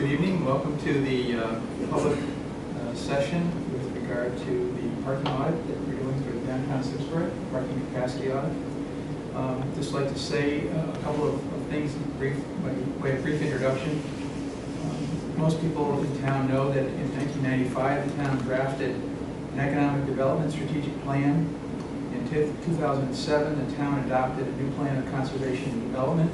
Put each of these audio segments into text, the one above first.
Good evening. Welcome to the public session with regard to the parking audit that we're doing for the downtown Simsbury, parking capacity audit. Just like to say a couple of things by way of brief introduction. Most people in town know that in 1995 the town drafted an economic development strategic plan. In 2007 the town adopted a new plan of conservation and development.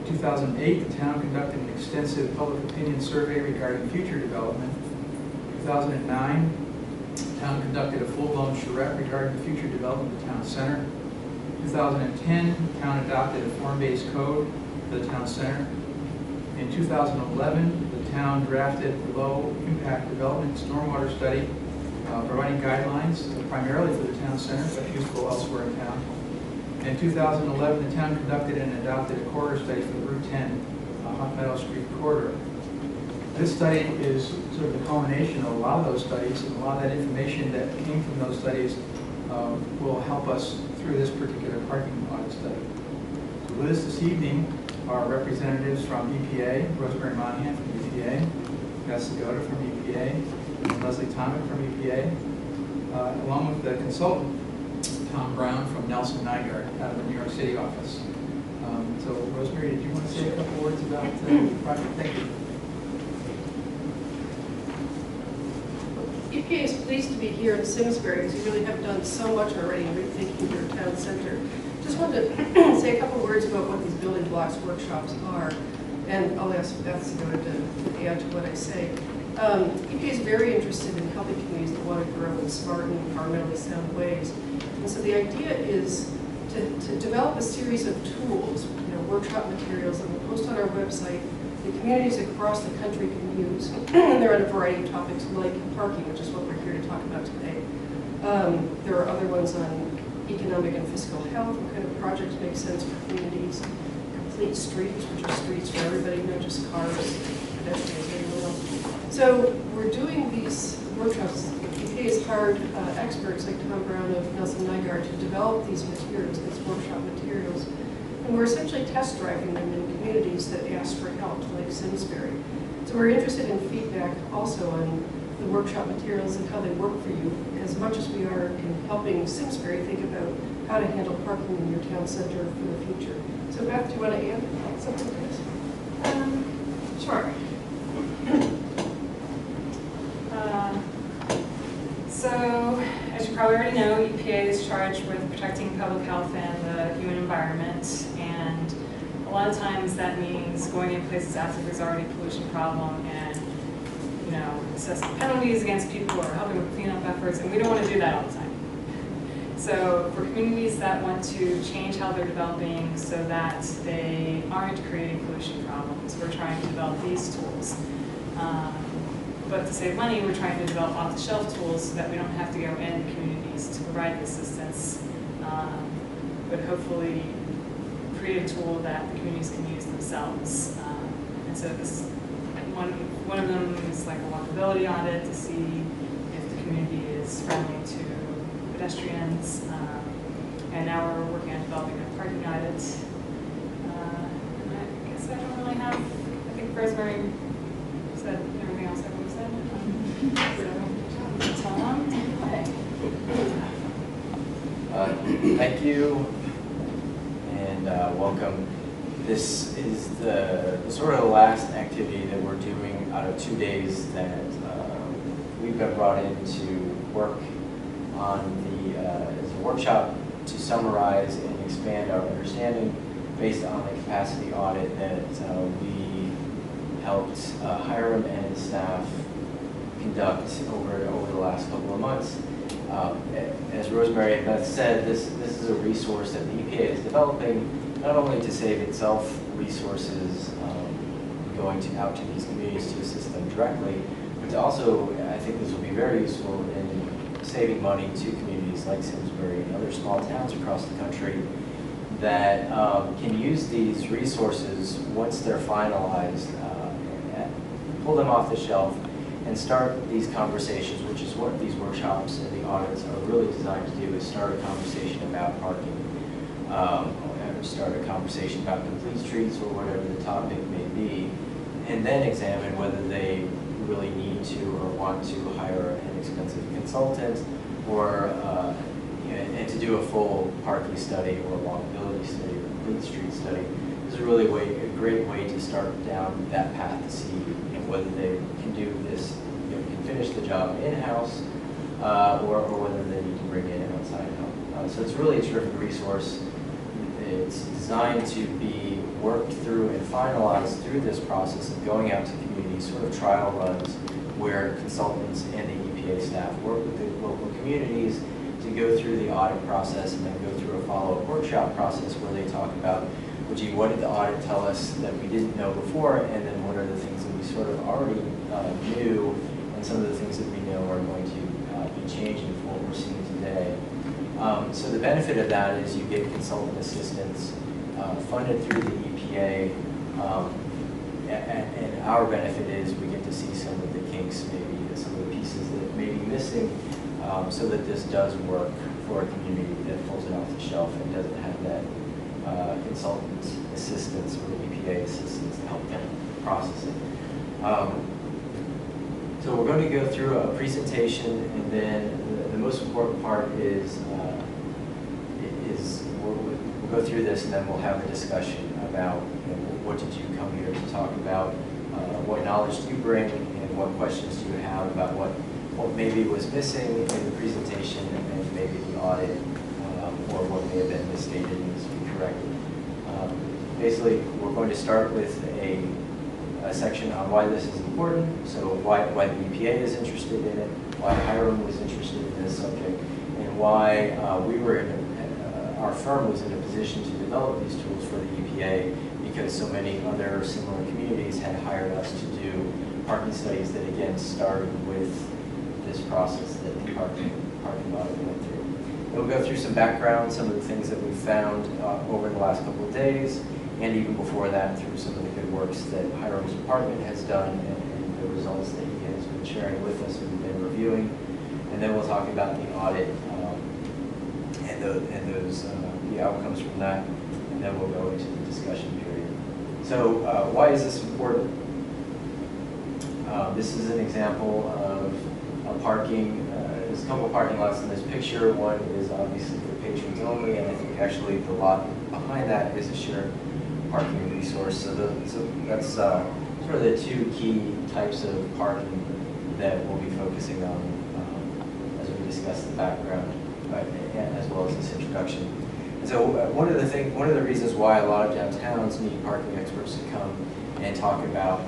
In 2008, the town conducted an extensive public opinion survey regarding future development. In 2009, the town conducted a full-blown charrette regarding the future development of the town center. In 2010, the town adopted a form-based code for the town center. In 2011, the town drafted the low-impact development stormwater study, providing guidelines primarily for the town center, but useful elsewhere in town. In 2011, the town conducted and adopted a corridor study for the Route 10 Hot Meadow Street corridor. This study is sort of the culmination of a lot of those studies, and a lot of that information that came from those studies will help us through this particular parking audit study. So with us this evening are representatives from EPA, Rosemary Monahan from EPA, Beth Segoda from EPA, and Leslie Tomic from EPA, along with the consultant, Tom Brown from Nelson Nygaard out of the New York City office. So Rosemary, did you want to say a couple words about the project? Thank you. EPA is pleased to be here in Simsbury because you really have done so much already in rethinking your town center. Just wanted to say a couple words about what these building blocks workshops are, and I'll ask Beth Segoda to add to what I say. EPA is very interested in helping communities that want to grow in smart and environmentally sound ways. And so the idea is to develop a series of tools, workshop materials that we'll post on our website that communities across the country can use. And they're on a variety of topics like parking, which is what we're here to talk about today. There are other ones on economic and fiscal health, what kind of projects make sense for communities, complete streets, which are streets for everybody, not just cars, pedestrians, everyone else. So we're doing these workshops. EPA's hired experts like Tom Brown of Nelson Nygaard to develop these materials, these workshop materials. And we're essentially test driving them in communities that ask for help, like Simsbury. So we're interested in feedback also on the workshop materials and how they work for you, as much as we are in helping Simsbury think about how to handle parking in your town center for the future. So Beth, do you want to add something to this? Sure. So, as you probably already know, EPA is charged with protecting public health and the human environment, and a lot of times that means going in places after there's already a pollution problem and, assessing penalties against people or helping with cleanup efforts, and we don't want to do that all the time. So, for communities that want to change how they're developing so that they aren't creating pollution problems, we're trying to develop these tools. But to save money, we're trying to develop off-the-shelf tools so that we don't have to go in communities to provide the assistance, but hopefully create a tool that the communities can use themselves. And so this one of them is like a walkability audit to see if the community is friendly to pedestrians. And now we're working on developing a parking audit. And I guess I don't really have, I think Rosemary said everything else I would have said. So, Tom, thank you, and welcome. This is the sort of the last activity that we're doing out of 2 days that we've been brought in to work on as a workshop to summarize and expand our understanding based on the capacity audit that we helped Hiram and his staff conduct over the last couple of months. As Rosemary and Beth said, this is a resource that the EPA is developing, not only to save itself resources going out to these communities to assist them directly, but to also, I think this will be very useful in saving money to communities like Simsbury and other small towns across the country that can use these resources once they're finalized, pull them off the shelf, and start these conversations, which is what these workshops and the audits are really designed to do, is start a conversation about parking, or start a conversation about complete streets or whatever the topic may be, and then examine whether they really need to or want to hire an expensive consultant, or and to do a full parking study or walkability study or complete street study. This is really a great way to start down that path to see whether they can do this, can finish the job in-house, or whether they need to bring in an outside help. So it's really a terrific resource. It's designed to be worked through and finalized through this process of going out to communities, sort of trial runs, where consultants and the EPA staff work with the local communities to go through the audit process and then go through a follow-up workshop process where they talk about, well, gee, what did the audit tell us that we didn't know before, and then what are the things that we sort of already knew, and some of the things that we know are going to be changing from what we're seeing today. So the benefit of that is you get consultant assistance funded through the EPA, and our benefit is we get to see some of the kinks, maybe some of the pieces that may be missing, so that this does work for a community that pulls it off the shelf and doesn't have that consultant assistance or EPA assistance to help them process it. So we're going to go through a presentation, and then the most important part is we'll go through this, and then we'll have a discussion about what did you come here to talk about, what knowledge do you bring, and what questions do you have about what maybe was missing in the presentation, and maybe the audit, or what may have been misstated and needs to be corrected. Basically, we're going to start with a section on why this is important, so why the EPA is interested in it, why Hiram was interested in this subject, and why our firm was in a position to develop these tools for the EPA, because so many other similar communities had hired us to do parking studies that, again, started with this process that the parking audit went through. And we'll go through some background, some of the things that we found over the last couple of days, and even before that, through some of the good works that Hiram's department has done, and the results that he has been sharing with us and we've been reviewing. And then we'll talk about the audit and those the outcomes from that, and then we'll go into the discussion period. So why is this important? This is an example of a parking. There's a couple of parking lots in this picture. One is obviously for patrons only, and I think actually the lot behind that is a shared parking resource. So that's sort of the two key types of parking that we'll be focusing on as we discuss the background, as well as this introduction. And so one of the reasons why a lot of downtowns need parking experts to come and talk about,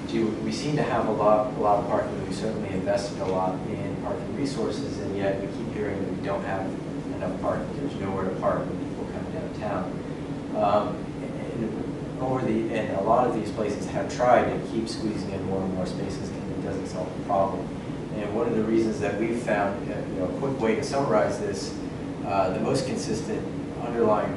gee, we seem to have a lot of parking. We certainly invested a lot in parking resources, and yet we keep hearing that we don't have enough parking. There's nowhere to park when people come downtown. And a lot of these places have tried to keep squeezing in more and more spaces, and it doesn't solve the problem. And one of the reasons that we've found, a quick way to summarize this, the most consistent underlying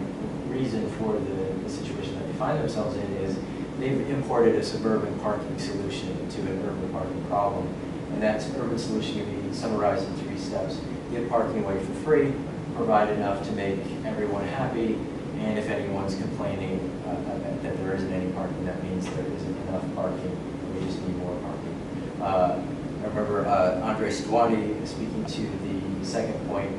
reason for the situation that they find themselves in is they've imported a suburban parking solution to an urban parking problem. And that urban solution can be summarized in 3 steps. Give parking away for free, provide enough to make everyone happy, and if anyone's complaining that there isn't any parking, that means there isn't enough parking, we just need more parking. I remember Andre Stwani speaking to the second point.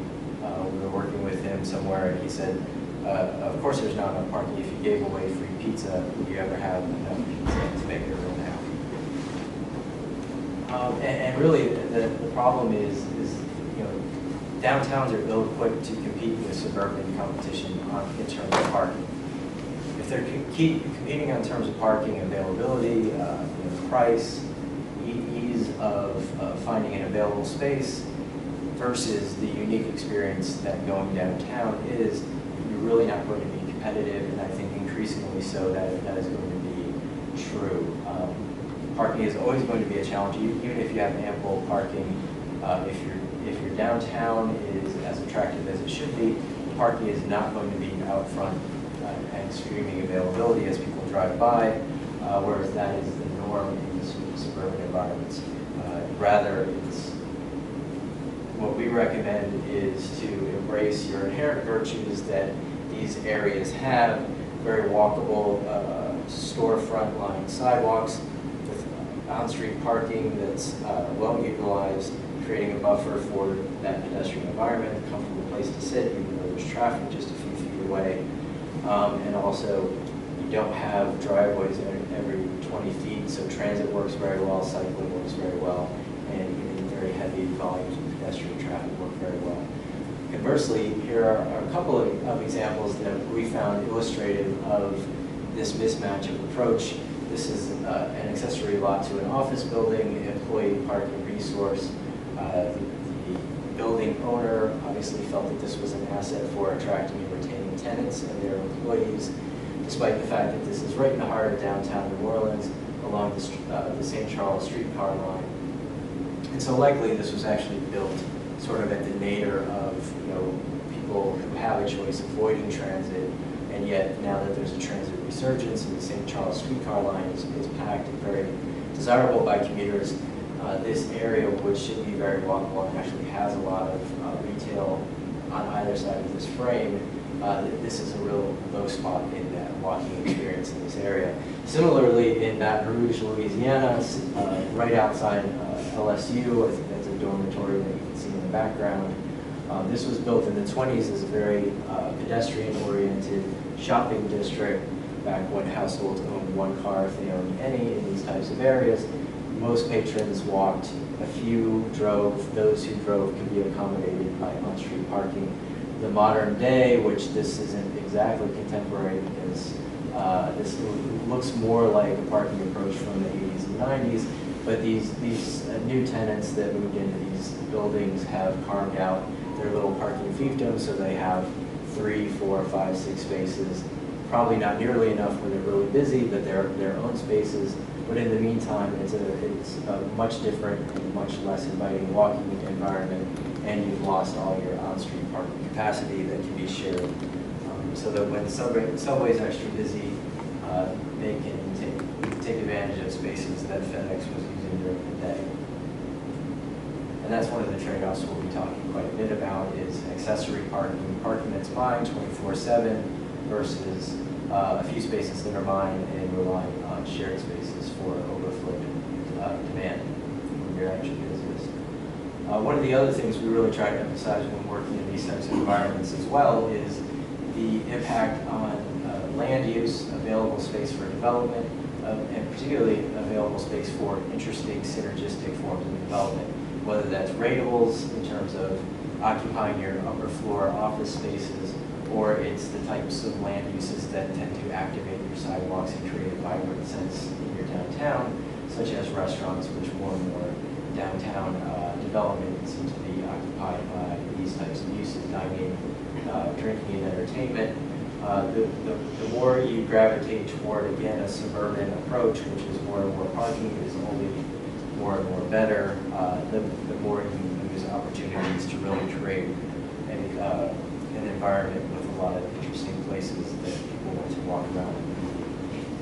We were working with him somewhere, and he said, of course there's not enough parking. If you gave away free pizza, would you ever have enough pizza to make everyone happy? And really, the problem is downtowns are ill-equipped to compete with suburban competition in terms of parking. If they're competing in terms of parking availability, price, ease of finding an available space, versus the unique experience that going downtown is, you're really not going to be competitive, and I think increasingly so that is going to be true. Parking is always going to be a challenge, even if you have ample parking. If your downtown is as attractive as it should be, parking is not going to be out front and screaming availability as people drive by, whereas that is the norm in the suburban environments. Rather, what we recommend is to embrace your inherent virtues that these areas have: very walkable storefront lined sidewalks, on-street parking that's well utilized, creating a buffer for that pedestrian environment, a comfortable place to sit, even though there's traffic just a few feet away. And also, you don't have driveways every 20 feet, so transit works very well, cycling works very well, and even very heavy volumes of pedestrian traffic work very well. Conversely, here are a couple of examples that we found illustrative of this mismatch of approach. This is an accessory lot to an office building, employee parking resource. The building owner obviously felt that this was an asset for attracting and retaining tenants and their employees, despite the fact that this is right in the heart of downtown New Orleans along the St. Charles streetcar line. And so likely this was actually built sort of at the nadir of people who have a choice avoiding transit, and yet now that there's a transit resurgence and the St. Charles streetcar line is packed and very desirable by commuters, this area, which should be very walkable and actually has a lot of retail on either side of this frame, this is a real low spot in that walking experience in this area. Similarly, in Baton Rouge, Louisiana, right outside LSU, I think that's a dormitory that you can see in the background. This was built in the 20s as a very pedestrian-oriented shopping district back when households owned one car if they owned any in these types of areas. Most patrons walked, a few drove. Those who drove could be accommodated by on-street parking. The modern day, which this isn't exactly contemporary because this looks more like a parking approach from the 80s and 90s, but these new tenants that moved into these buildings have carved out their little parking fiefdom, so they have 3, 4, 5, 6 spaces. Probably not nearly enough when they're really busy, but they're their own spaces. But in the meantime, it's a much different and much less inviting walking environment, and you've lost all your on-street parking capacity that can be shared. So that when subway's extra busy, they can take advantage of spaces that FedEx was using during the day. And that's one of the trade-offs we'll be talking quite a bit about is accessory parking that's mine 24/7 versus a few spaces that are mine and relying on shared spaces for overflow demand when you're actually busiest. One of the other things we really try to emphasize when working in these types of environments as well is the impact on land use, available space for development, and particularly available space for interesting synergistic forms of development, whether that's ratables in terms of occupying your upper floor office spaces, or it's the types of land uses that tend to activate your sidewalks and create a vibrant sense in your downtown, such as restaurants, which more and more downtown development seems to be occupied by these types of uses, dining, drinking, and entertainment. The more you gravitate toward, again, a suburban approach, which is more and more parking is only more and more better, the more you lose opportunities to really create an environment with a lot of interesting places that people want to walk around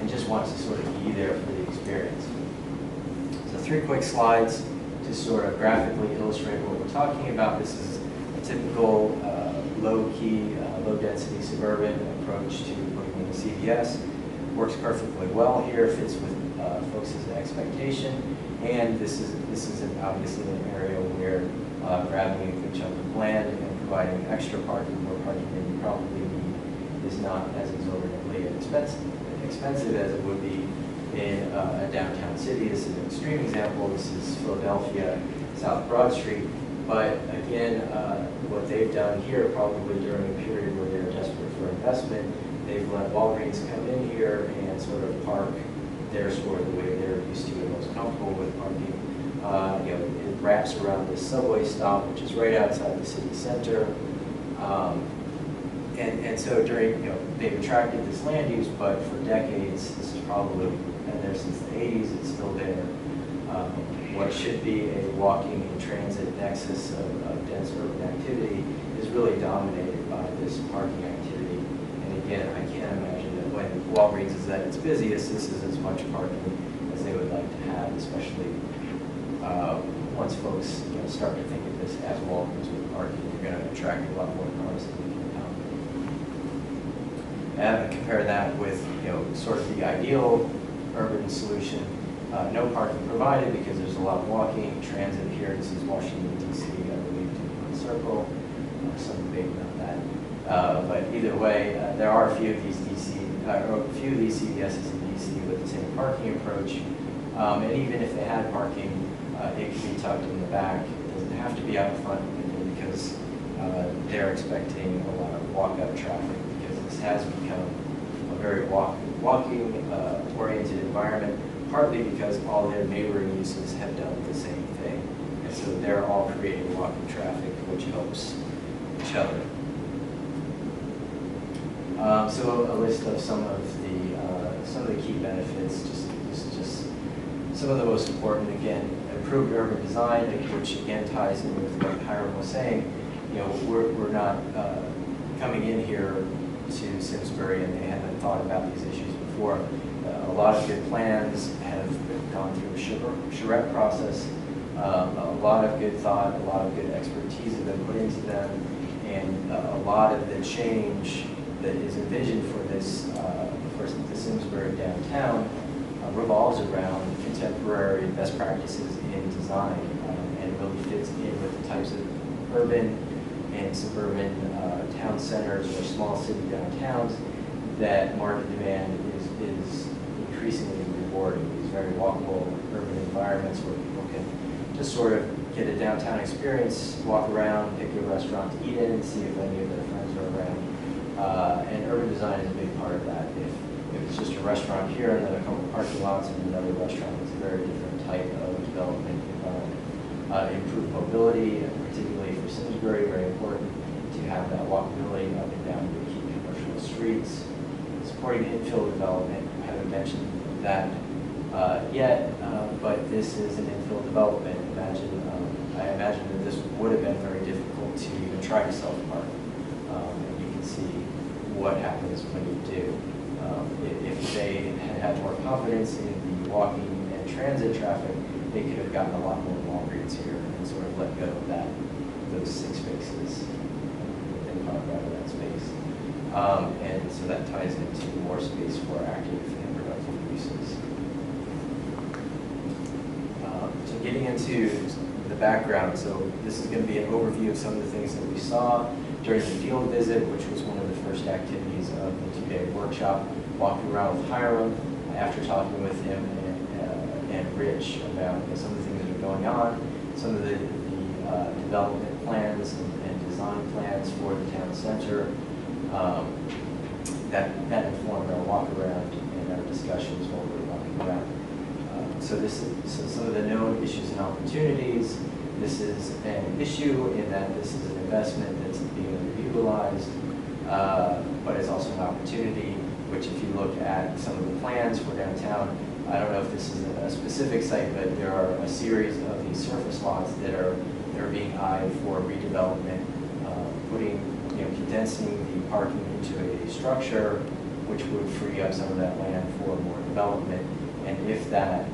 and just want to sort of be there for the experience. So 3 quick slides to sort of graphically illustrate what we're talking about. This is a typical low-key, low-density suburban approach to putting in a CVS. Works perfectly well here, fits with folks' expectation, and this is obviously an area where grabbing a good chunk of land and providing extra parking, more parking than you probably need, is not as exorbitantly expensive as it would be in a downtown city. This is an extreme example. This is Philadelphia, South Broad Street. But again, what they've done here, probably during a period where they're desperate for investment, they've let Walgreens come in here and sort of park their store the way they're used to and most comfortable with parking. It wraps around this subway stop, which is right outside the city center. And so they've attracted this land use, but for decades, this is probably been there since the 80s, it's still there. What should be a walking and transit nexus of dense urban activity is really dominated by this parking activity. And again, I can't imagine that when Walgreens is at its busiest, this is as much parking as they would like to have, especially once folks start to think of this as Walgreens with parking. You're going to attract a lot more cars than you can accommodate. And compare that with sort of the ideal urban solution. No parking provided because there's a lot of walking, transit here. This is Washington, D.C., I believe, to one circle. Some debate about that. But either way, there are a few of these CVSs in D.C. with the same parking approach. And even if they had parking, it can be tucked in the back. It doesn't have to be out front because they're expecting a lot of walkout traffic because this has become a very walking-oriented environment, partly because all their neighboring uses have done the same thing. And so they're all creating walking traffic, which helps each other. So a list of some of the key benefits, just some of the most important. Again, improved urban design, which again ties in with what Hiram was saying. You know, we're not coming in here to Simsbury and they haven't thought about these issues before. A lot of good plans have gone through a charrette process. A lot of good thought, a lot of good expertise have been put into them, and a lot of the change that is envisioned for this, for the Simsbury downtown revolves around contemporary best practices in design, and really fits in with the types of urban and suburban town centers or small city downtowns that market demand is increasingly rewarding. These very walkable urban environments where people can just sort of get a downtown experience, walk around, pick a restaurant to eat in, and see if any of their friends are around. And urban design is a big part of that. If it's just a restaurant here and then a couple of parking lots and another restaurant, it's a very different type of development environment. Improved mobility, particularly for Simsbury, very important to have that walkability up and down the key commercial streets. Supporting infill development, I haven't mentioned that yet, but this is an infill development. I imagine that this would have been very difficult to even try to self-park. And you can see what happens when you do. If they had had more confidence in the walking and transit traffic, they could have gotten a lot more Walgreens here and sort of let go of those 6 spaces and carved out of that space. And so that ties into more space for active and productive uses. So getting into the background, so this is going to be an overview of some of the things that we saw during the field visit, which was one of the first activities of the 2-day workshop, walking around with Hiram after talking with him and Rich about some of the things that are going on, some of the development plans and design plans for the town center. That informed our walk around and our discussions while we were walking around. So some of the known issues and opportunities. This is an issue in that this is an investment that's being underutilized, but it's also an opportunity, which if you look at some of the plans for downtown, I don't know if this is a specific site, but there are a series of these surface lots that are being eyed for redevelopment, condensing the parking into a structure, which would free up some of that land for more development. And if that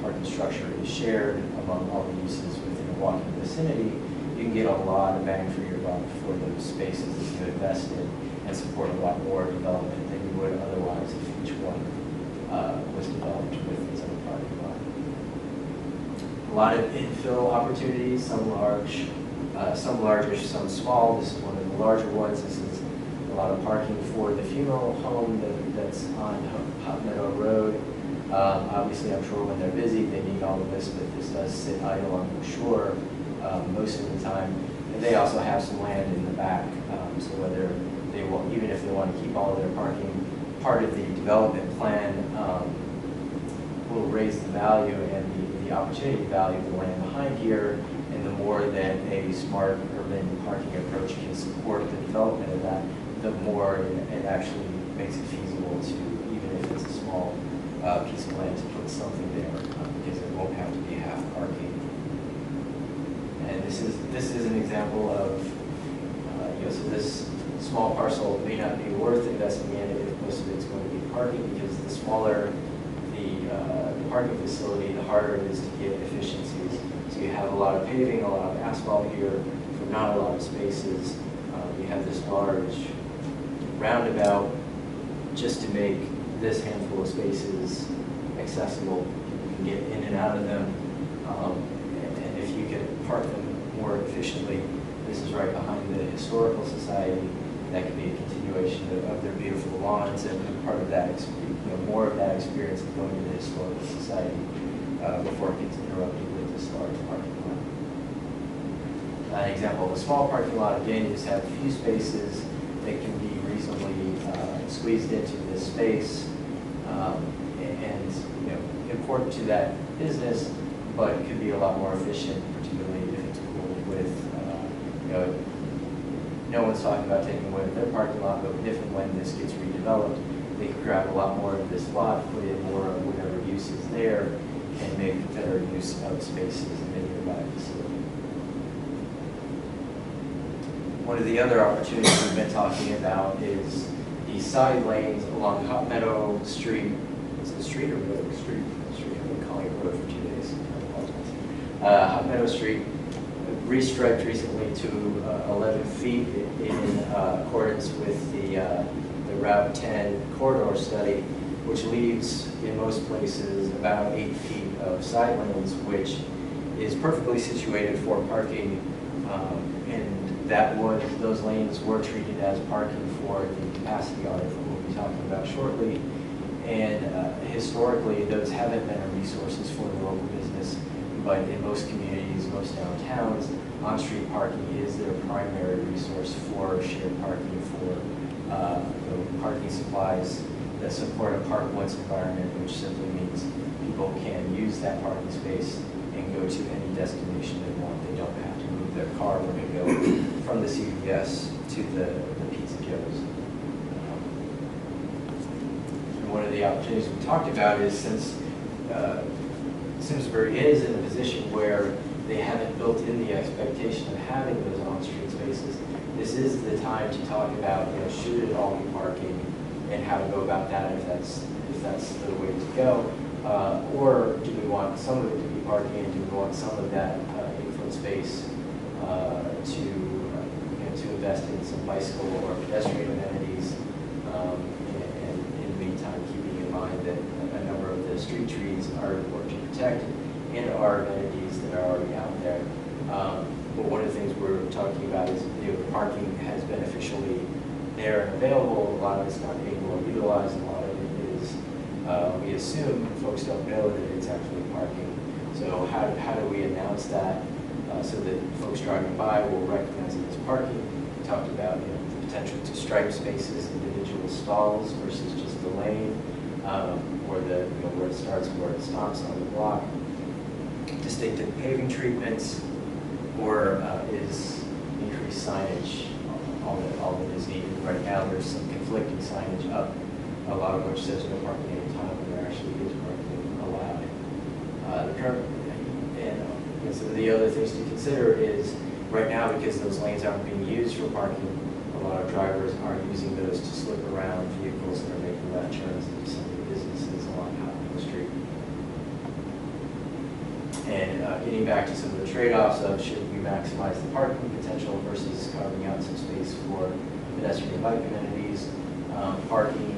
parking structure is shared among all the uses within a walking vicinity, you can get a lot of bang for your buck for those spaces that you invest in and support a lot more development than you would otherwise if each one was developed with its own parking lot. A lot of infill opportunities, some large, some small. This is one of the larger ones. This is a lot of parking for the funeral home that's on Hot Meadow Road. Obviously, I'm sure when they're busy, they need all of this, but this does sit idle on the shore most of the time. And they also have some land in the back, so whether they will, even if they want to keep all of their parking, part of the development plan will raise the value and the opportunity value of the land behind here, and the more that a smart urban parking approach can support the development of that, the more it actually makes it feasible to, even if it's a small piece of land, to put something there, because it won't have to be half parking. And this is an example of, so this small parcel may not be worth investing in if most of it's going to be parking, because the smaller the parking facility, the harder it is to get efficiencies. So you have a lot of paving, a lot of asphalt here for not a lot of spaces. You have this large roundabout just to make this handful of spaces accessible. You can get in and out of them. And if you can park them more efficiently, this is right behind the Historical Society. That could be a continuation of their beautiful lawns, and part of that, more of that experience of going to the Historical Society before it gets interrupted with this large parking lot. An example of a small parking lot, again, you just have a few spaces that can be reasonably squeezed into this space, and important to that business, but could be a lot more efficient, particularly if it's cooled with, no one's talking about taking away their parking lot, but if and when this gets redeveloped, they could grab a lot more of this lot, put in more of whatever use is there, and make better use of spaces in the nearby facility. One of the other opportunities we've been talking about is the side lanes along Hot Meadow Street. Is it street or road? Street. I've been calling it road for 2 days. I apologize. Hot Meadow Street, restriped recently to 11 feet in accordance with the Route 10 corridor study, which leaves in most places about 8 feet of side lanes, which is perfectly situated for parking, and those lanes were treated as parking for the capacity audit that we'll be talking about shortly. And historically, those haven't been resources for the local business, but in most communities, most downtowns, on-street parking is their primary resource for shared parking, for parking supplies that support a park once environment, which simply means people can use that parking space and go to any destination they want. They don't have to move their car when they go from the CVS to the Pizza Joe's. And one of the opportunities we talked about is, since Simsbury is in a position where they haven't built in the expectation of having those on-street spaces, this is the time to talk about, should it all be parking, and how to go about that if that's the way to go, or do we want some of it to be parking, and do we want some of that infill space to invest in some bicycle or pedestrian amenities, and in the meantime keeping in mind that a number of the street trees are important to protect and are amenities that are already out there. But one of the things we're talking about is the parking has been officially there and available. A lot of it's not being well utilized, and a lot of it is, we assume folks don't know that it's actually parking. So how do we announce that so that folks driving by will recognize it as parking? We talked about the potential to stripe spaces, individual stalls versus just the lane, or where it starts, where it stops on the block. Distinctive paving treatments, or is increased signage all that is needed. Right now there's some conflicting signage up, a lot of which says no parking any time when there actually is parking allowed. And some of the other things to consider is, right now, because those lanes aren't being used for parking, a lot of drivers are using those to slip around vehicles that are making left turns into some of the businesses along Hot Meadow Street. And getting back to some of the trade-offs of, should we maximize the parking potential versus carving out some space for pedestrian bike amenities. Parking,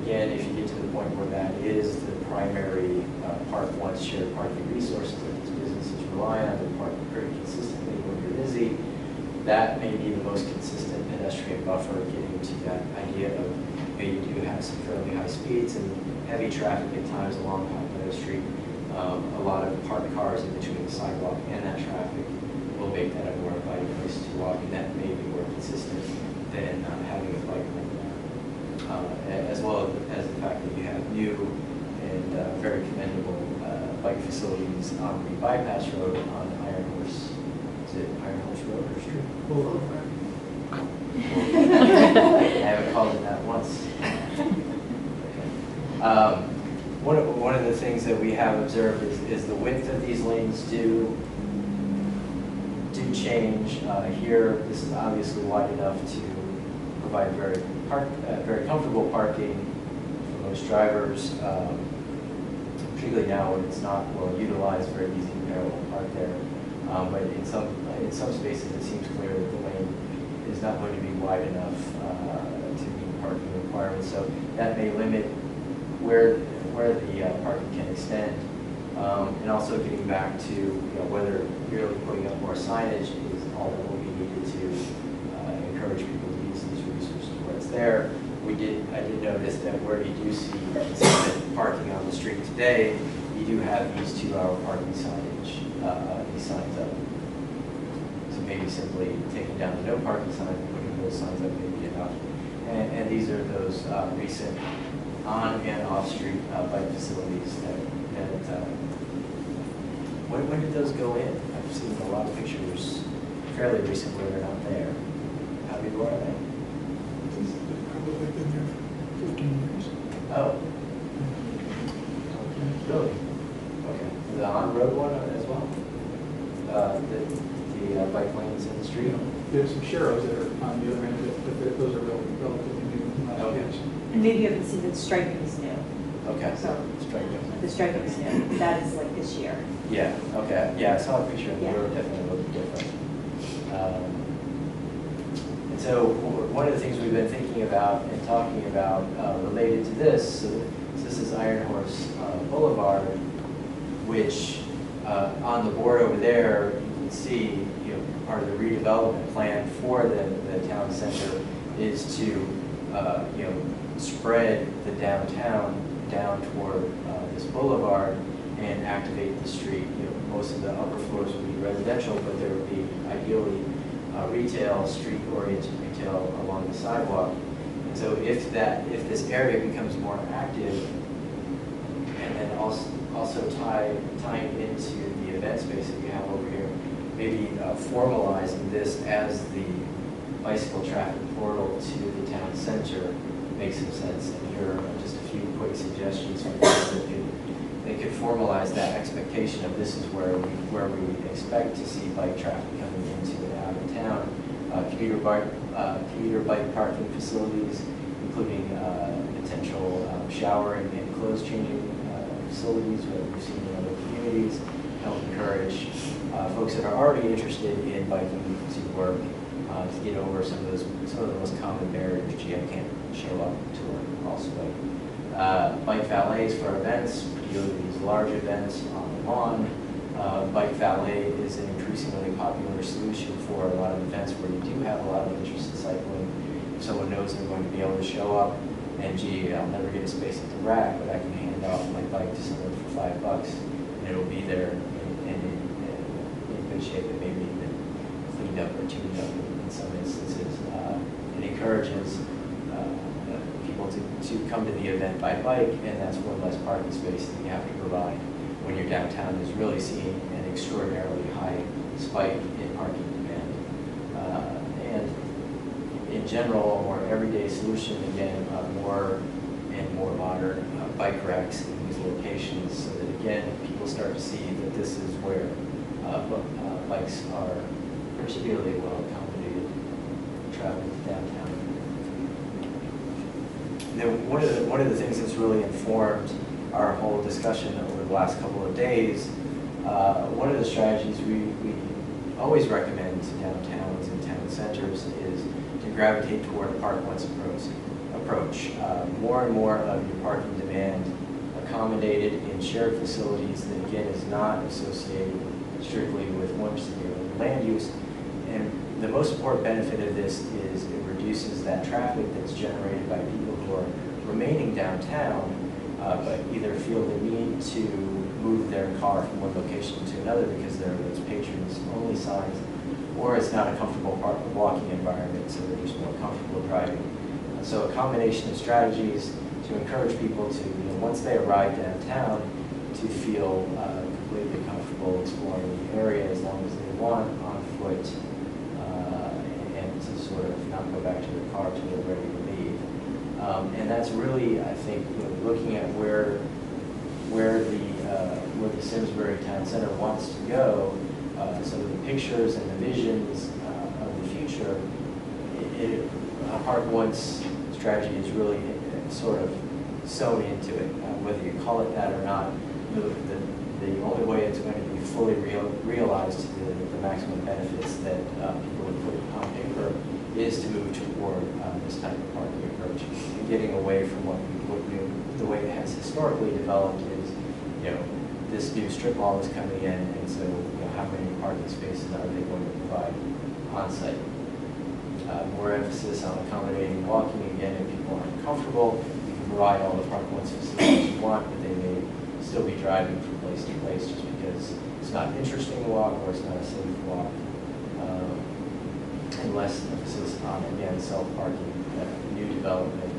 again, if you get to the point where that is the primary park once shared parking resources that these businesses rely on, and park pretty consistently when you're busy, that may be the most consistent pedestrian buffer, getting to that idea of, you do have some fairly high speeds and heavy traffic at times along Hot Meadow Street. A lot of parked cars in between the sidewalk and that traffic will make that a more inviting place to walk, and that may be more consistent than having a bike lane there. As well as the fact that you have new and very commendable bike facilities on the bypass road on Iron Horse. Is it Iron Horse Road or Street? Boulevard. I haven't called it that once. Okay. One of the things that we have observed is the width of these lanes do change. Here, this is obviously wide enough to provide very comfortable parking for most drivers, particularly now when it's not well utilized, very easy to parallel park there. But in some spaces, it seems clear that the lane is not going to be wide enough to meet parking requirements. So that may limit where the parking can extend, and also getting back to whether really putting up more signage is all that will be needed to encourage people to use these resources where it's there. I did notice that where you do see parking on the street today, you do have these 2-hour parking signage, these signs up. So maybe simply taking down the no parking sign and putting those signs up may be enough. And these are those recent on and off street bike facilities that when did those go in? I've seen a lot of pictures fairly recent where they're not there. How big are they? They've probably been there for 15 years. Oh. Really? Okay. The on-road one as well? The bike lanes in the street? There's some sharrows that are on the other end of it, but those are relatively new. Okay. And maybe you haven't seen the striping is new. Okay. So Striking. the striping is new. That is like this year. Yeah, okay. Yeah, I saw a picture and they Yeah. were definitely looking different. And so one of the things we've been thinking about and talking about related to this, so this is Iron Horse Boulevard, which on the board over there, you can see part of the redevelopment plan for the town center is to spread the downtown down toward this boulevard and activate the street. Most of the upper floors would be residential, but there would be ideally retail, street-oriented retail along the sidewalk. And so if this area becomes more active, and then also tying into the event space that you have over here, maybe formalizing this as the bicycle traffic portal to the town center makes some sense. And here are just a few quick suggestions for that could formalize that expectation of this is where we expect to see bike traffic coming into and out of town. Commuter bike parking facilities, including potential showering and clothes changing facilities that we've seen in other communities, help encourage folks that are already interested in biking to work to get over some of the most common barriers. Gee, I can't show up to work also bike valets for events, particularly these large events on the lawn. Bike valet is an increasingly popular solution for a lot of events where you do have a lot of interest in cycling. If someone knows they're going to be able to show up, and gee, I'll never get a space at the rack, but I can hand off my bike to someone for $5, and it'll be there in good shape, and maybe even cleaned up or tuned up in some instances. It encourages people to come to the event by bike, and that's one less parking space that you have to provide when your downtown is really seeing an extraordinarily high spike in parking demand. And in general, a more everyday solution, again, more and more modern bike racks in these locations, so that again, people start to see that this is where bikes are particularly well accommodated traveling to downtown. Then one of the things that's really informed our whole discussion over the last couple of days, one of the strategies we always recommend to downtowns and town centers is to gravitate toward a park once approach. More and more of your parking demand accommodated in shared facilities that again is not associated strictly with one particular land use. And the most important benefit of this is it reduces that traffic that's generated by people who are remaining downtown, but either feel the need to move their car from one location to another because there are those patrons-only signs, or it's not a comfortable walking environment, so they're just more comfortable driving. So a combination of strategies to encourage people to, once they arrive downtown, to feel completely comfortable exploring the area as long as they want on foot, and to sort of not go back to their car till they're ready to leave. And that's really, I think, looking at where the Simsbury Town Center wants to go, some of the pictures and the visions of the future, a Park Once strategy is really sort of sewn into it. Whether you call it that or not, the only way it's going to be fully realized to the maximum benefits that people would put on paper is to move toward this type of parking approach and getting away from what the way it has historically developed is, this new strip mall is coming in, and so, how many parking spaces are they going to provide on site? More emphasis on accommodating walking. Again, if people aren't comfortable, you can provide all the park once facilities you want, but they may still be driving from place to place just because it's not an interesting walk or it's not a safe walk. And less emphasis on, again, self-parking, new development,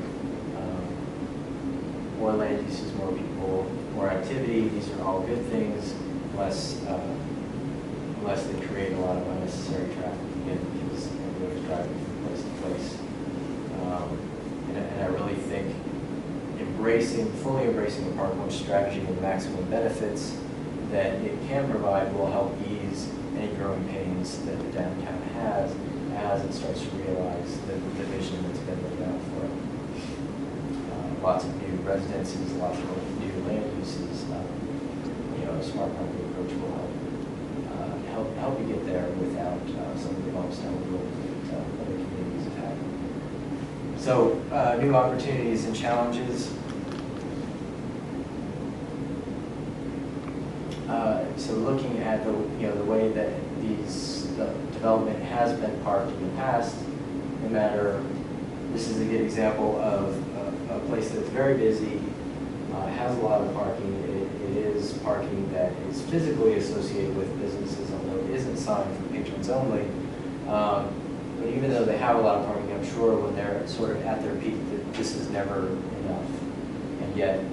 more land uses, more people, more activity. These are all good things, less they create a lot of unnecessary traffic, again, because everybody's driving from place to place. And I really think fully embracing the park launch strategy and the maximum benefits that it can provide will help ease any growing pains that the downtown has as it starts to realize the vision that's been laid out for it. Lots of new residences, lots of new land uses. A smart parking approach will help you get there without some of the bumps down the road that other communities have had. So, new opportunities and challenges. So looking at the way that the development has been parked in the past, no matter, this is a good example of a place that's very busy, has a lot of parking. It is parking that is physically associated with businesses, although it isn't signed for patrons only. But even though they have a lot of parking, I'm sure when they're sort of at their peak, that this is never enough. And yet,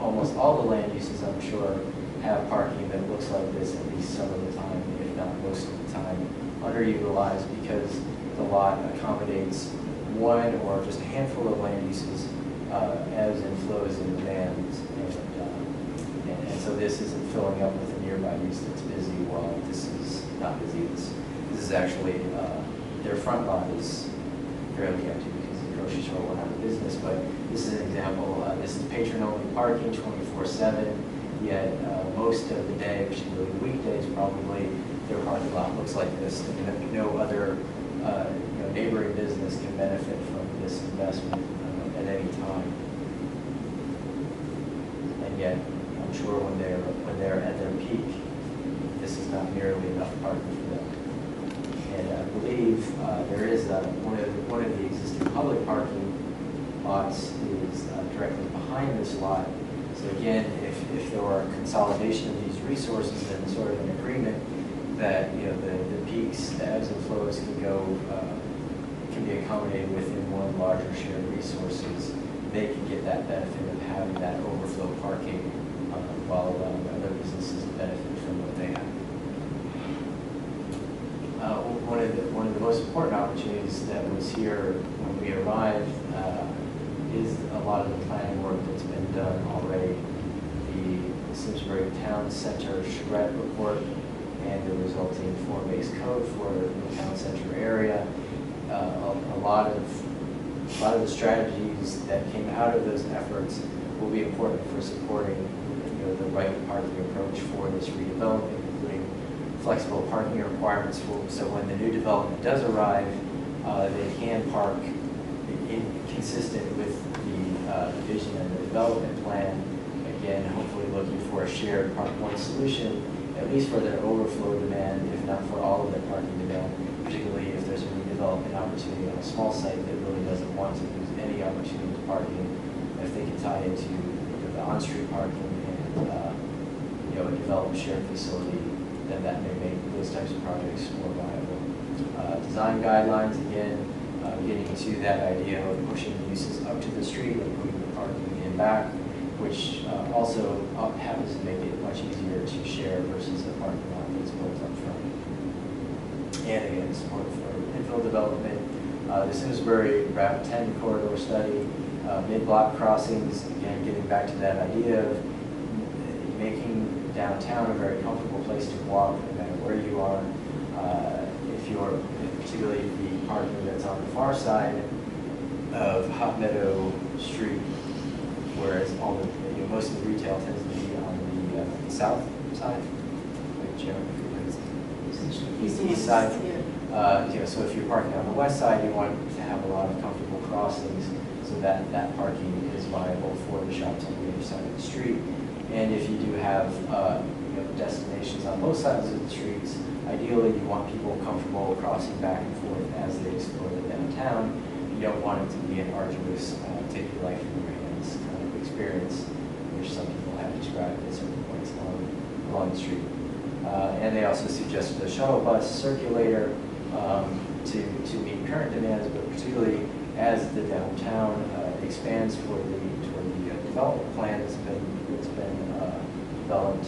almost all the land uses, I'm sure, have parking that looks like this at least some of the time, if not most of the time, underutilized because the lot accommodates one or just a handful of land uses, ebbs and flows in demands. And so this isn't filling up with a nearby use that's busy while this is not busy. This is actually, their front lot is fairly empty because the grocery store went out of business, but this is an example. This is patron-only parking 24/7, yet most of the day, particularly weekdays, probably their parking lot looks like this. And no other neighboring business can benefit from this investment at any time. And yet, I'm sure when they're at their peak, this is not nearly enough parking for them. And I believe there is one of the existing public parking lots is directly behind this lot. So again, if there were a consolidation of these resources and sort of an agreement that the peaks, the ebbs and flows can be accommodated within one larger shared resources, they can get that benefit of having that overflow parking while allowing other businesses to benefit from what they have. One of the most important opportunities that was here when we arrived is a lot of the planning work that's been done already. The Simsbury Town Center charrette report and the resulting form-based code for the town center area. A lot of the strategies that came out of those efforts will be important for supporting the right parking approach for this redevelopment, including flexible parking requirements so when the new development does arrive, they can park consistent with the vision and the development plan. Again, hopefully looking for a shared park point solution, at least for their overflow demand, if not for all of their parking demand, particularly if there's a redevelopment opportunity on a small site that really doesn't want to lose any opportunity to parking. If they can tie into the on-street parking and a developed shared facility, then that may make those types of projects more viable. Design guidelines, again, getting to that idea of pushing the uses up to the street and putting the parking in back, which also happens to make it much easier to share versus a parking lot that's built up front. And again, support for infill development. The Simsbury Route 10 corridor study, mid-block crossings, again, getting back to that idea of making downtown a very comfortable place to walk no matter where you are. If you're, particularly the parking that's on the far side of Hot Meadow Street, whereas most of the retail tends to be on the south side, east side. So if you're parking on the west side, you want to have a lot of comfortable crossings. So so that parking is viable for the shops on the other side of the street. And if you do have destinations on both sides of the streets, ideally you want people comfortable crossing back and forth as they explore the downtown. You don't want it to be an arduous, take your life in your hands kind of experience, which some people have described at certain points along the street. And they also suggested a shuttle bus circulator to meet current demands, but particularly as the downtown expands toward the development plan that's been developed.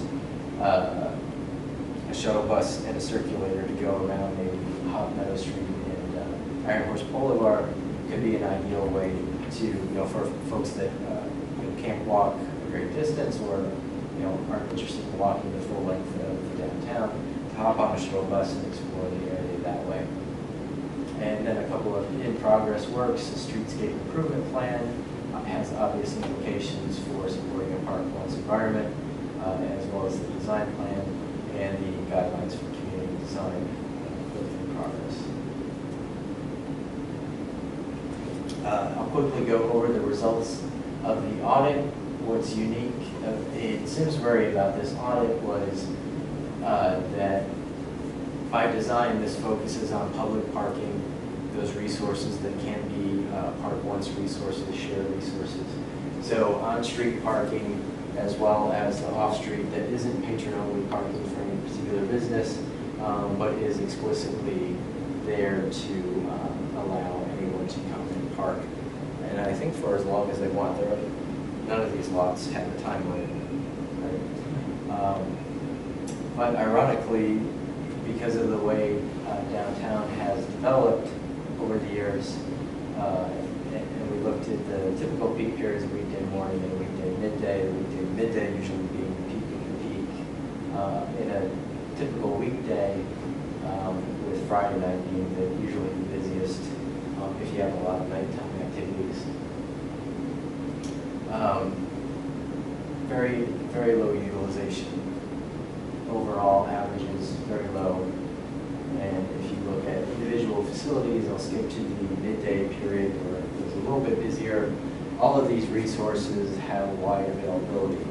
A shuttle bus and a circulator to go around maybe Hot Meadow Street and Iron Horse Boulevard could be an ideal way to, for folks that can't walk a great distance or aren't interested in walking the full length of the downtown, to hop on a shuttle bus and explore the area that way. And then a couple of in-progress works, the streetscape improvement plan has obvious implications for supporting a park once environment, as well as the design plan and the guidelines for community design both in progress. I'll quickly go over the results of the audit. What's unique in Simsbury about this audit was that by design this focuses on public parking, those resources that can be Park Once resources, shared resources. So on-street parking as well as the off-street that isn't patron-only parking for any particular business, but is explicitly there to allow anyone to come and park. And I think for as long as they want. None of these lots have a time limit, right? But ironically, because of the way downtown has developed over the years, and we looked at the typical peak periods, weekday morning and weekday midday, the weekday midday usually being the peak of the peak. In a typical weekday, with Friday night being usually the busiest, if you have a lot of nighttime activities. Very, very low utilization. Overall averages very low. And if you look at individual facilities, I'll skip to the midday period where it was a little bit busier. All of these resources have wide availability.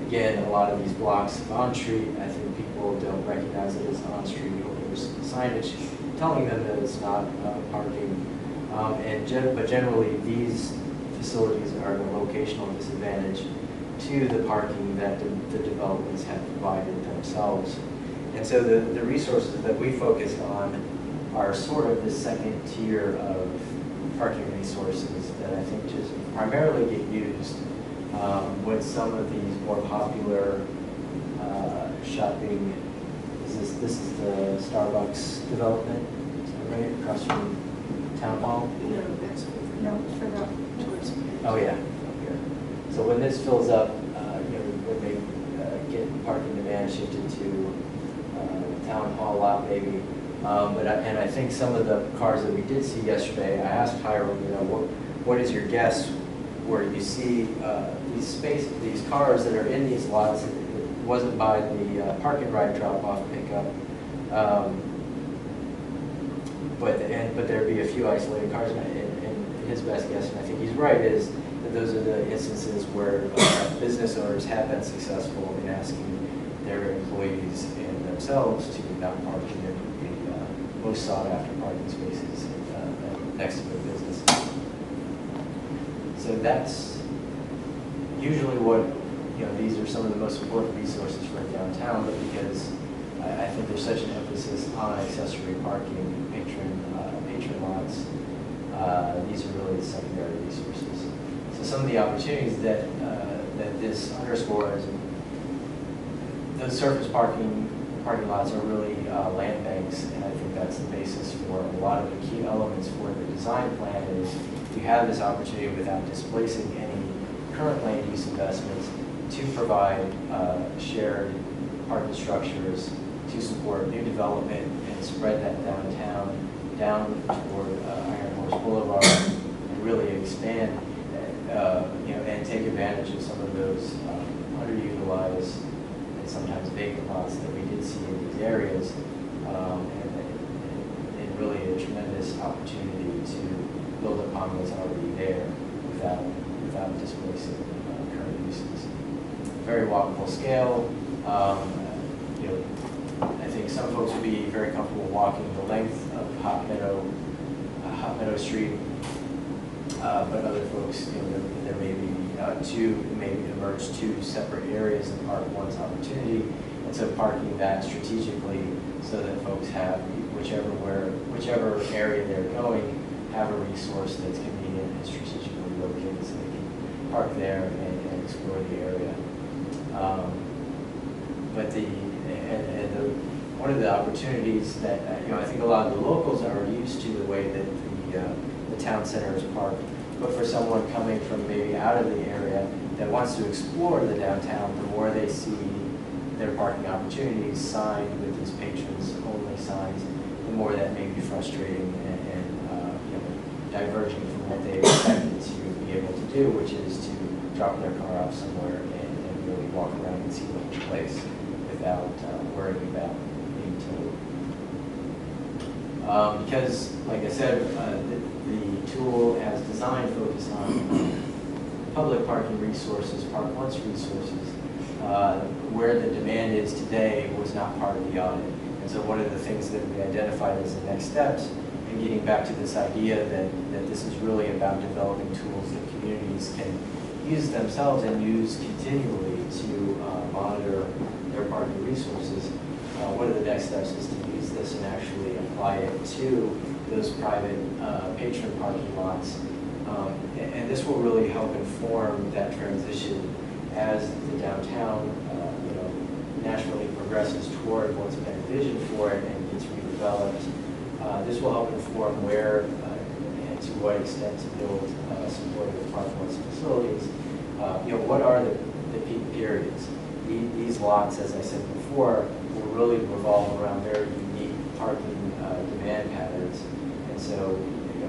Again, a lot of these blocks on-street, I think people don't recognize it as on-street, or there's signage telling them that it's not parking. But generally, these facilities are at a locational disadvantage to the parking that the developments have provided themselves. And so the resources that we focused on are sort of the second tier of parking resources that I think just primarily get used with some of these more popular shopping. This is the Starbucks development, is that right, across from Town Hall? No, that's further towards. Oh yeah, up here. So when this fills up, when they get parking demand shifted to Town Hall lot maybe. And I think some of the cars that we did see yesterday, I asked Hiram, what is your guess where you see these cars that are in these lots? It wasn't by the park and ride drop-off pickup, but there'd be a few isolated cars. And his best guess, and I think he's right, is that those are the instances where business owners have been successful in asking their employees and themselves to not park in the most sought-after parking spaces next to their business. So that's usually what, these are some of the most important resources for downtown, but because I think there's such an emphasis on accessory parking, patron lots, these are really the secondary resources. So some of the opportunities that this underscores, the surface parking lots are really land banks, and I think that's the basis for a lot of the key elements for the design plan. Is you have this opportunity without displacing any current land use investments to provide shared parking structures to support new development and spread that downtown down toward Iron Horse Boulevard and really expand and take advantage of some of those underutilized and sometimes vacant lots that we did see in these areas, and really a tremendous opportunity to build upon what's already there without displacing current uses. Very walkable scale. You know, I think some folks would be very comfortable walking the length of Hot Meadow Street, but other folks, you know, there may be maybe emerge two separate areas and park one's opportunity, and so parking that strategically so that folks have whichever area they're going have a resource that's convenient and strategically located so they can park there and explore the area. One of the opportunities that you know, I think a lot of the locals are used to the way that the town center is parked, but for someone coming from maybe out of the area that wants to explore the downtown, the more they see their parking opportunities signed with these patrons only signs, the more that may be frustrating and you know, diverging from what they expected to be able to do, which is to drop their car off somewhere and really walk around and see the whole place without worrying about being towed. Because, like I said, the tool as designed focused on public parking resources, park once resources. Where the demand is today was not part of the audit. And so one of the things that we identified as the next steps, and getting back to this idea that this is really about developing tools that communities can use themselves and use continually to monitor their parking resources. One of the next steps is to use this and actually apply it to those private patron parking lots. And this will really help inform that transition as the downtown naturally progresses toward what's been envisioned for it and gets redeveloped. This will help inform where and to what extent to build supportive park once facilities. What are the peak periods? These lots, as I said before, will really revolve around very unique parking demand patterns. And so,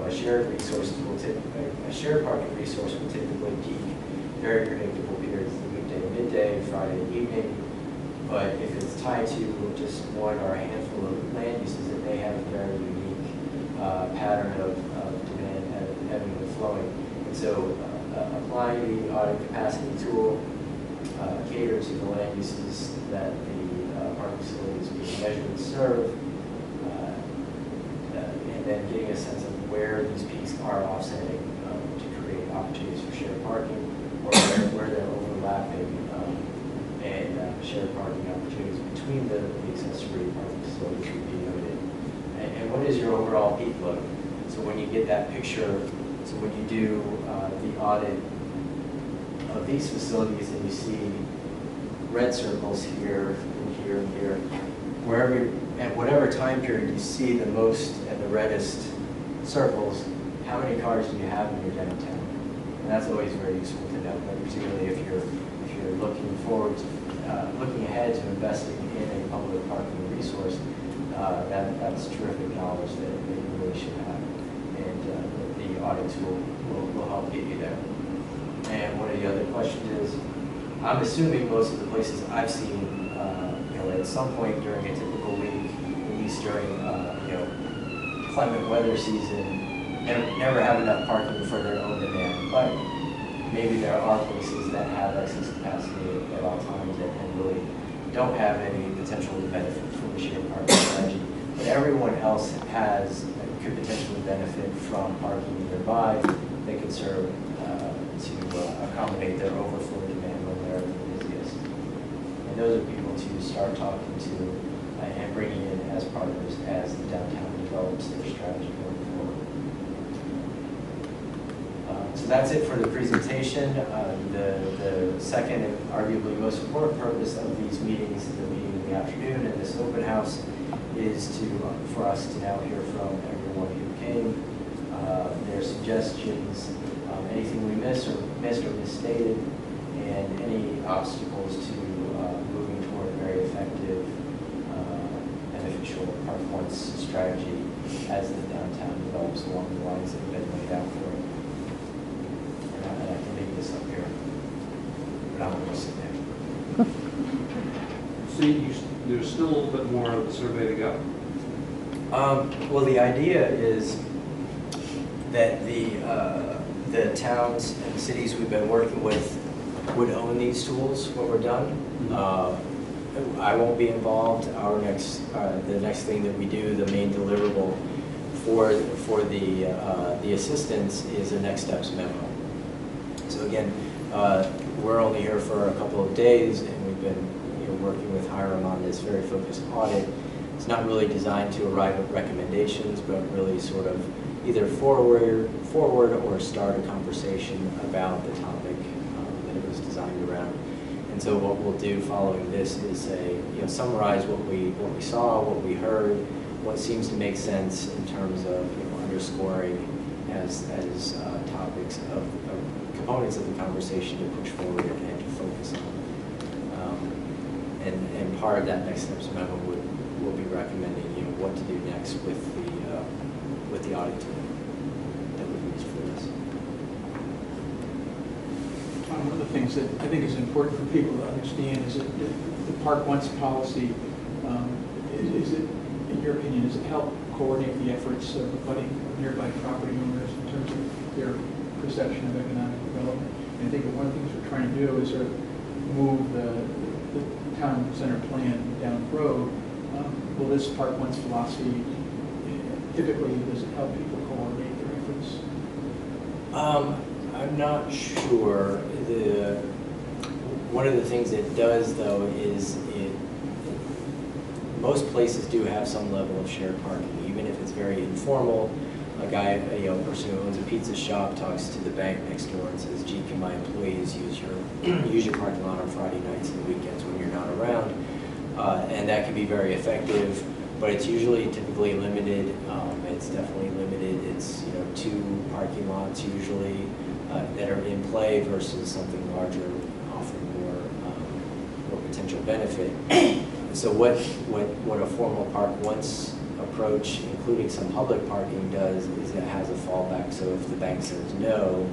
a shared parking resource will typically peak very predictable periods, the weekday, midday, Friday evening. But if it's tied to just one or a handful of land uses, it may have a very unique pattern of demand ebbing and flowing. And so applying the audit capacity tool cater to the land uses that the parking facilities being measured and serve, and then getting a sense of where these peaks are offsetting to create opportunities for shared parking, or where they're overlapping and shared parking opportunities between the accessory parking facilities would be noted. And what is your overall peak load? So when you get that picture, so when you do the audit of these facilities and you see red circles here and here and here, wherever, at whatever time period you see the most and the reddest circles, how many cars do you have in your downtown? And that's always very useful to know, particularly if you're looking forward to, looking ahead to investing in a public parking resource. That's terrific knowledge that you really should have, and the audit tool will help get you there. And one of the other questions is, I'm assuming most of the places I've seen, at some point during a typical week, at least during climate weather season, never have enough parking for their own demand. But maybe there are places that have excess capacity at all times and really don't have any potential to benefit from the shared parking strategy. But everyone else could potentially benefit from parking nearby. They could serve to accommodate their overflow demand when they're the busiest. And those are people to start talking to and bringing in as partners as the downtown develops their strategy going forward. So that's it for the presentation. The second and arguably most important purpose of these meetings, the meeting in the afternoon and this open house, is for us to now hear from everyone who came, their suggestions, anything we missed or misstated, and any obstacles to moving toward a very effective, beneficial park points strategy as the downtown develops along the lines that have been laid out for it. And I can make this up here, but I'm going to sit there. See, there's still a little bit more of the survey to go. Well, the idea is that the the towns and cities we've been working with would own these tools when we're done. I won't be involved. Our next, the next thing that we do, the main deliverable for the assistants is a next steps memo. So again, we're only here for a couple of days, and we've been working with Hiram on this very focused audit. It's not really designed to arrive at recommendations, but really sort of either forward or start a conversation about the topic that it was designed around. And so what we'll do following this is say, summarize what we saw, what we heard, what seems to make sense in terms of underscoring as topics of components of the conversation to push forward and to focus on. And part of that next steps memo will be recommending what to do next with the audit tool that we use for this. One of the things that I think is important for people to understand is that the Park Once policy, is it, in your opinion, does it help coordinate the efforts of abutting nearby property owners in terms of their perception of economic development? And I think that one of the things we're trying to do is sort of move the town center plan down the road. Will this Park Once philosophy, typically, does it help people coordinate their efforts? I'm not sure. One of the things it does, though, is most places do have some level of shared parking, even if it's very informal. A guy, a person who owns a pizza shop talks to the bank next door and says, "Gee, can my employees use your parking lot on Friday nights and weekends when you're not around?" And that can be very effective, but it's usually typically limited. It's definitely limited. It's 2 parking lots usually that are in play versus something larger, offering more potential benefit. So what a formal Park Once approach, including some public parking, does is it has a fallback. So if the bank says no,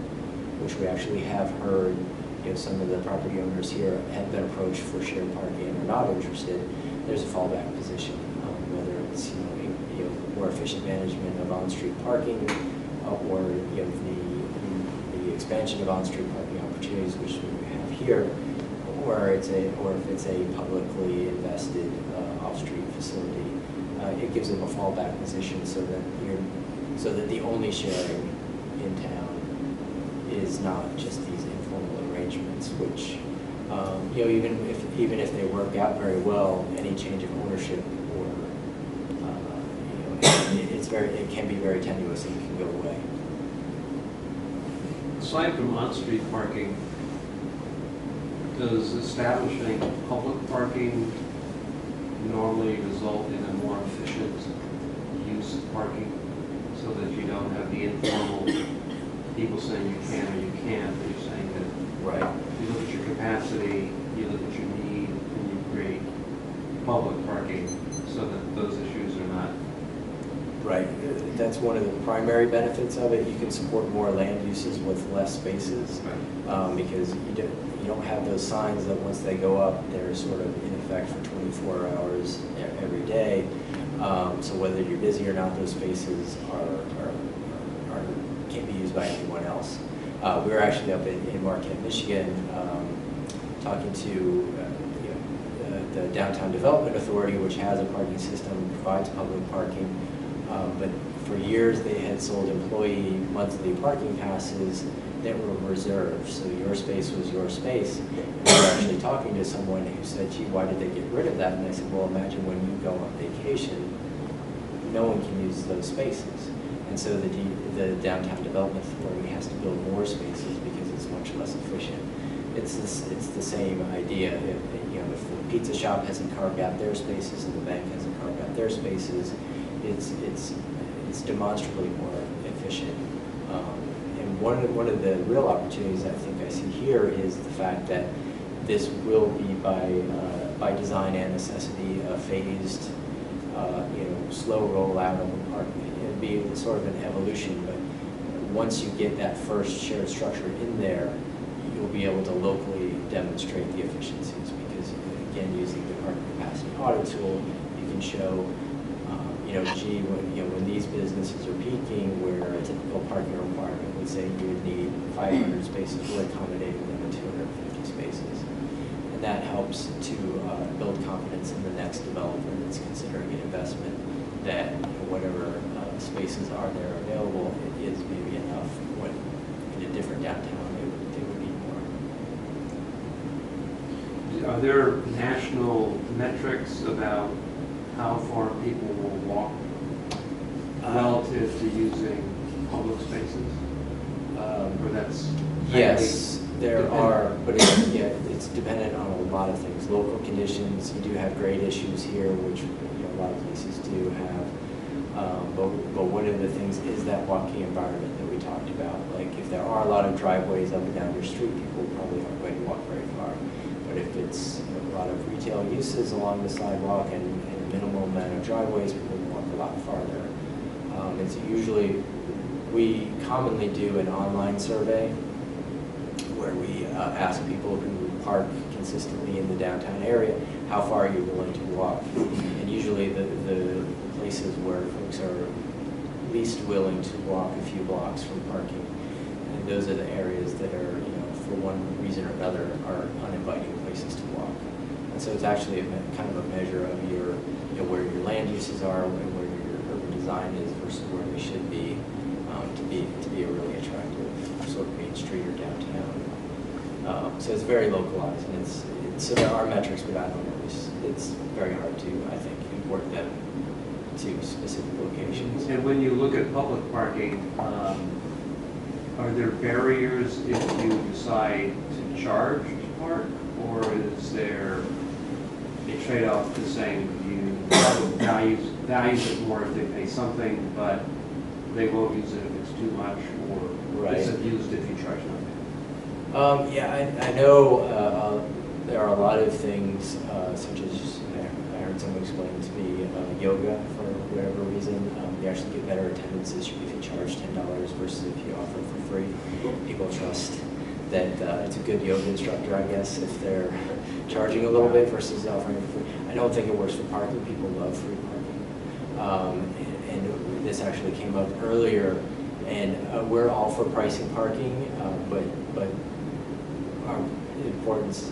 which we actually have heard, some of the property owners here have been approached for shared parking and are not interested, there's a fallback position, whether it's more efficient management of on-street parking, or the expansion of on-street parking opportunities, which we have here, or if it's a publicly invested off-street facility. It gives them a fallback position so that the only sharing in town is not just these informal arrangements, which even if they work out very well, any change of ownership or it can be very tenuous and can go away. Aside from on-street parking, does establishing public parking normally result in a more efficient use of parking so that you don't have the informal people saying you can or you can't, but you're saying that Right. you look at your capacity, you look at your need, and you create public parking so that those issues are not. Right. That's one of the primary benefits of it. You can support more land uses with less spaces, because you don't have those signs that once they go up, they're sort of in effect for 24 hours every day. So whether you're busy or not, those spaces can't be used by anyone else. We were actually up in Marquette, Michigan, talking to the Downtown Development Authority, which has a parking system, provides public parking. But for years, they had sold employee monthly parking passes that were reserved. So your space was your space. And we were actually talking to someone who said, "Gee, why did they get rid of that?" And I said, "Well, imagine when you go on vacation, no one can use those spaces." And so the Downtown Development Authority has to build more spaces because it's much less efficient. It's the same idea. If the pizza shop hasn't carved out their spaces and the bank hasn't carved out their spaces, it's demonstrably more efficient. And one of the real opportunities I think I see here is the fact that this will be by design and necessity a phased, slow rollout of the park. It'll be sort of an evolution, but once you get that first shared structure in there, you'll be able to locally demonstrate the efficiencies because, again, using the parking capacity audit tool, you can show, gee, when these businesses are peaking, where a typical parking requirement would say you would need 500 spaces, we're accommodating them in 250 spaces. And that helps to build confidence in the next developer that's considering an investment that whatever spaces are there available, it is maybe enough when in a different downtown they would need more. Are there national metrics about how far people will walk relative to using public spaces? Or that's Yes, there dependent? are, but it's dependent on a lot of things. Local conditions, you do have grade issues here, which a lot of places do have. But one of the things is that walking environment that we talked about. Like if there are a lot of driveways up and down your street, people probably aren't going to walk very far. But if it's a lot of retail uses along the sidewalk and a minimal amount of driveways, people will walk a lot farther. It's usually, we commonly do an online survey where we ask people who park consistently in the downtown area, how far are you willing to walk? And usually the places where folks are least willing to walk a few blocks from parking, and those are the areas that are, for one reason or another, are uninviting places to walk. And so it's actually kind of a measure of your, where your land uses are and where your urban design is versus where they should be, to be a really attractive sort of main street or downtown. So it's very localized, and so there are metrics, but I don't know. It's very hard to, I think, import them to specific locations. And when you look at public parking, are there barriers if you decide to charge to park, or is there a trade-off to saying you values it more if they pay something, but they won't use it if it's too much, or it's abused if you charge nothing? I know there are a lot of things, such as I heard someone explain to me yoga for whatever reason. You actually get better attendances if you charge $10 versus if you offer it for free. People trust that it's a good yoga instructor, I guess, if they're charging a little bit versus offering it for free. I don't think it works for parking. People love free parking. And this actually came up earlier, and we're all for pricing parking, but our importance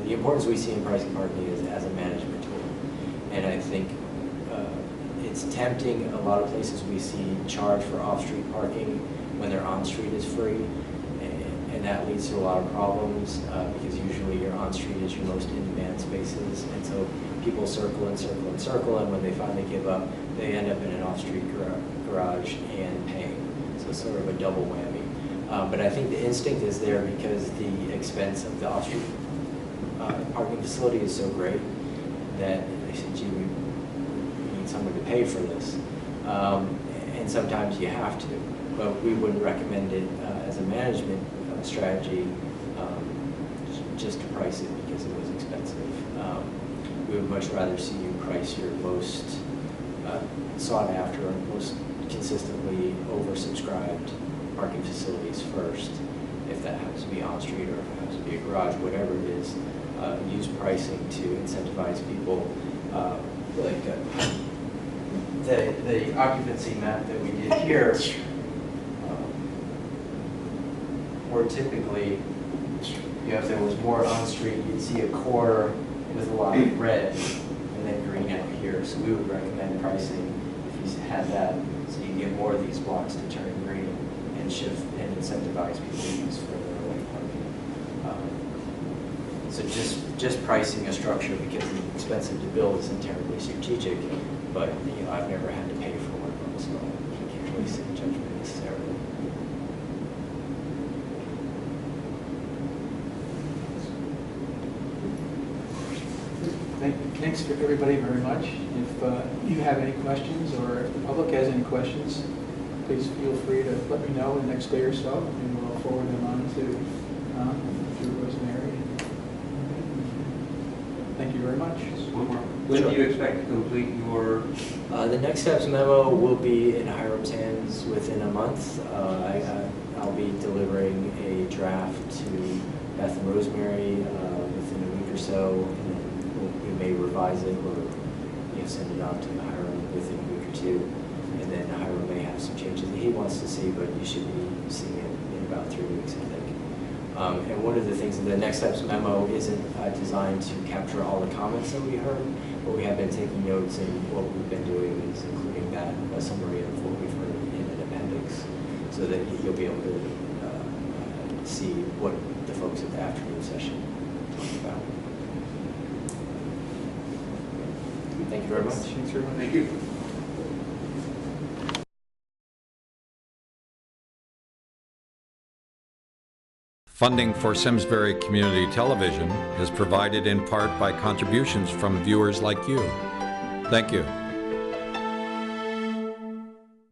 the importance we see in pricing parking is as a management tool. And I think it's tempting. A lot of places we see charge for off-street parking when their on-street is free, and that leads to a lot of problems because usually your on-street is your most in-demand spaces, and so people circle and circle and circle, and when they finally give up, they end up in an off-street garage and paying. So it's sort of a double whammy. But I think the instinct is there because the expense of the off-street parking facility is so great that they say, gee, we need someone to pay for this. And sometimes you have to, but we wouldn't recommend it as a management strategy just to price it because it was expensive. We would much rather see you price your most sought after and most consistently oversubscribed parking facilities first. If that happens to be on street or if it happens to be a garage, whatever it is, use pricing to incentivize people. The occupancy map that we did here, where typically, if there was more on street, you'd see a core with a lot of red and then green out here. So we would recommend pricing if you had that, so you get more of these blocks to turn green and shift and incentivize people to use further away parking. So just pricing a structure because it's expensive to build isn't terribly strategic, but I've never had to pay for one, so I can't really sit in judgment necessarily. Thanks for everybody very much. If you have any questions or if the public has any questions, please feel free to let me know in the next day or so, and we'll forward them on to Rosemary. Thank you very much. One more. When do you expect to complete your? The next steps memo will be in Hiram's hands within a month. I'll be delivering a draft to Beth and Rosemary within a week or so, and then we may revise it or send it on to Hiram within a week or two. And then Hiram may have some changes that he wants to see, but you should be seeing it in about 3 weeks, I think. And one of the things in the next steps memo isn't designed to capture all the comments that we heard, but we have been taking notes, and what we've been doing is including that, a summary of what we've heard in an appendix, so that you'll be able to see what the folks at the afternoon session talked about. Thank you very much. Thanks very much. Thank you. Funding for Simsbury Community Television is provided in part by contributions from viewers like you. Thank you.